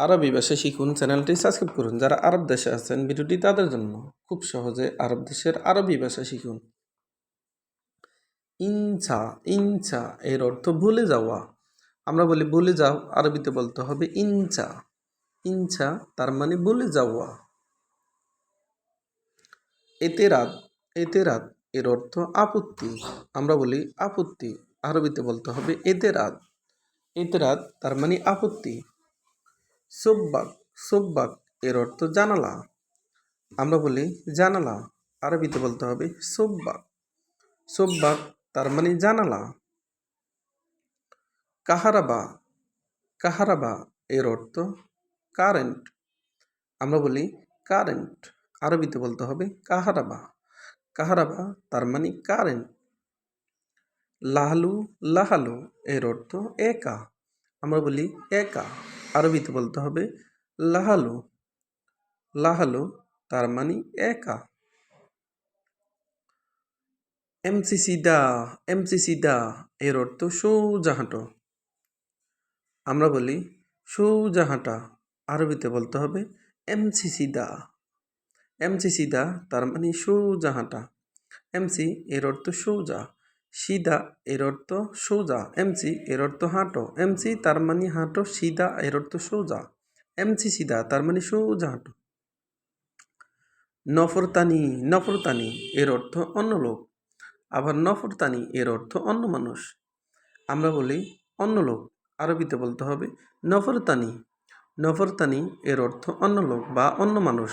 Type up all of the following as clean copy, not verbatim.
আরবি ভাষা শিখুন চ্যানেলটি সাবস্ক্রাইব করুন। যারা আরব দেশে আছেন ভিডিওটি তাদের জন্য। খুব সহজে আরব দেশের আরবি ভাষা শিখুন। ইনচা ইনচা এর অর্থ ভুলে যাওয়া। আমরা বলি ভুলে যাও, আরবিতে বলতে হবে ইনচা। ইনচা তার মানে ভুলে যাওয়া। এতেরাত এতেরাত এর অর্থ আপত্তি। আমরা বলি আপত্তি, আরবিতে বলতে হবে এতেরাত। এতেরাত তার মানে আপত্তি। সুব্বাক সুব্বাক এর অর্থ জানালা। আমরা বলি জানালা, আরবিতে বলতে হবে সুব্বাক। সুব্বাক তার মানে জানালা। কাহারাবা কাহারাবা এর অর্থ কারেন্ট। আমরা বলি কারেন্ট, আরবিতে বলতে হবে কাহারাবা। কাহারাবা তার মানে কারেন্ট। লাহালু লাহালু এর অর্থ একা। আমরা বলি একা, আরবিতে বলতে হবে লাহালু। লাহালু তার মানে একা। এমসিসিদা এর অর্থ সোজা হাঁটো। আমরা বলি সোজা হাঁটা, আরবিতে বলতে হবে এমসিসিদা। এমসিসিদা তার মানে সোজা হাঁটা। এমসি এর অর্থ সোজা, সিদা এর অর্থ সোজা, এমসি এর অর্থ হাঁটো। এমসি তার মানে হাঁটো, সিদা এর অর্থ সোজা। এমসিসিদা তার মানে সোজা হাঁটো। নফরতানি নফরতানি এর অর্থ অন্য লোক। আবার নফরতানি এর অর্থ অন্য মানুষ। আমরা বলি অন্য লোক, আরবিতে বলতে হবে নফরতানি। নফরতানি এর অর্থ অন্য লোক বা অন্য মানুষ।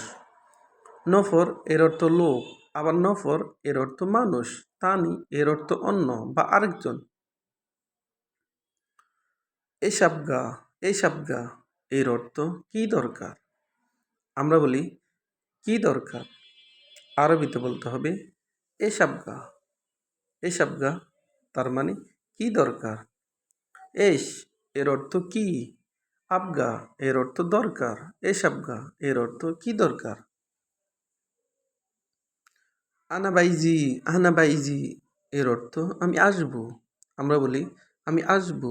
নফর এর অর্থ লোক, আবার নফর এর অর্থ মানুষ। তানি এর অর্থ অন্য বা আরেকজন। এসাবগা এসাবগা এর অর্থ কি দরকার। আমরা বলি কি দরকার, আরবিতে বলতে হবে এসাবগা। এসাবগা তার মানে কি দরকার। এস এর অর্থ কি, আবগা এর অর্থ দরকার, এসাবগা এর অর্থ কি দরকার। আনাবাইজি আনাবাইজি এর অর্থ আমি আসব। আমরা বলি আমি আসব,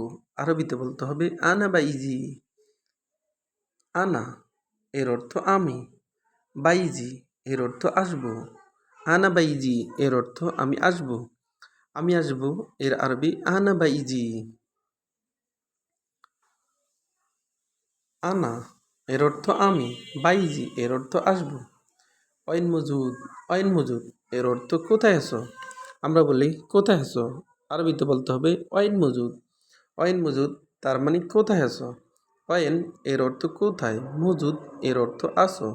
আরবিতে বলতে হবে আনাবাইজি। আনা এর অর্থ আমি, বাইজি এর অর্থ আসব। আনাবাইজি এর অর্থ আমি আসব। আমি আসব এর আরবি আনাবাইজি। আনা এর অর্থ আমি, বাইজি এর অর্থ আসব। অইন মজুদ অইন মজুদ এর অর্থ কোথায় আছো। আমরা বলি কোথায় আছো, আরবিতে বলতে হবে অইন মজুদ। অইন মজুদ তার মানে কোথায় আছো। অয়েন এর অর্থ কোথায়, মজুদ এর অর্থ আসো।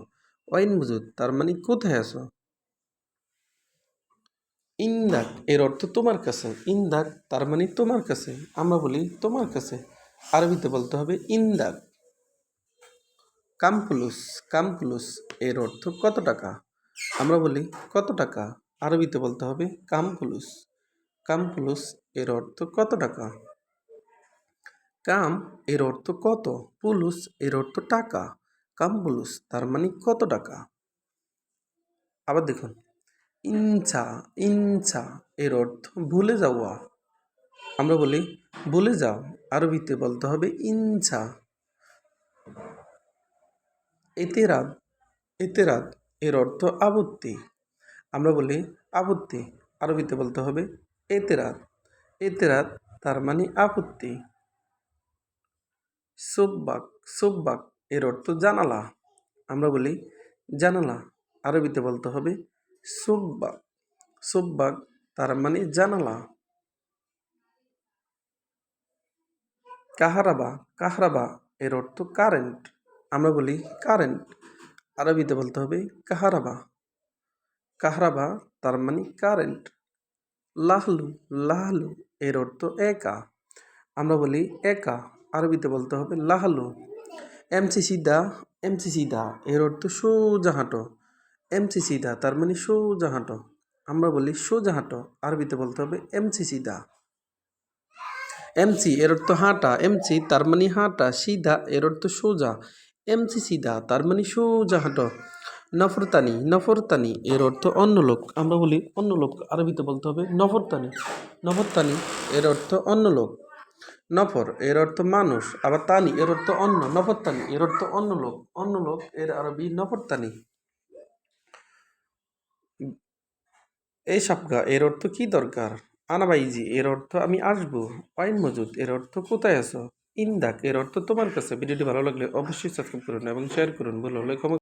অইন মজুদ তার মানে কোথায় আছো। ইন্দাক এর অর্থ তোমার কাছে। ইন্দাক তার মানে তোমার কাছে। আমরা বলি তোমার কাছে, আরবিতে বলতে হবে ইন্দাক। কামফুলুস কামফুলুস এর অর্থ কত টাকা। আমরা বলি কত টাকা, আরবিতে বলতে হবে কামফুলুস। কামফুলুস এর অর্থ কত টাকা। কাম এর অর্থ কত, পুলুস এর অর্থ টাকা। কামপুলুস তার মানে কত টাকা। আবার দেখুন ইনচা ইনচা এর অর্থ ভুলে যাওয়া। আমরা বলি ভুলে যাও, আরবিতে বলতে হবে ইনচা। এতেরাত এতেরাত এর অর্থ আপত্তি। আমরা বলি আপত্তি, আরবিতে বলতে হবে এতেরাত। এতেরাত তার মানে আপত্তি। সুব্বাক সুব্বাক এর অর্থ জানালা। আমরা বলি জানালা, আরবিতে বলতে হবে সুব্বাক। সুব্বাক তার মানে জানালা। কাহারাবা কাহারাবা এর অর্থ কারেন্ট। আমরা বলি কারেন্ট, আরবিতে বলতে হবে কাহারাবা। কাহারাবা তার মানে কারেন্ট। লাহলু লাহলু এর অর্থ একা। আমরা বলি একা, আরবিতে বলতে হবে লাহলু। এমসিসিদা এমসিসিদা এর অর্থ সোজা হাঁটো। এমসিসিদা তার মানে সোজা হাঁটো। আমরা বলি সোজা হাঁটো, আরবিতে বলতে হবে এমসিসিদা। এমসি এর অর্থ হাঁটা। এমসি তার মানে হাঁটা। সিদা এর অর্থ সোজা। এমসিসিদা তার মানে সোজা হাঁটো। নফরতানি নফরতানি এর অর্থ অন্য লোক। আমরা বলি অন্য লোক, আরবিতে বলতে হবে নফরতানি। নফরতানি এর অর্থ অন্য লোক। নফর এর অর্থ মানুষ, আবার তানি এর অর্থ অন্য, নফরতানি এর অর্থ অন্য লোক এর আরবি নফরতানি। এই সাপগা এর অর্থ কি দরকার? আনা বাইজি এর অর্থ আমি আসবো। ওয়াইন মজুদ এর অর্থ কোথায় আছো? ইন্দাক এর অর্থ তোমার কাছে। ভিডিওটি ভালো লাগলে অবশ্যই সাবস্ক্রাইব করুন এবং শেয়ার করুন। ভালো হলে ক্ষমা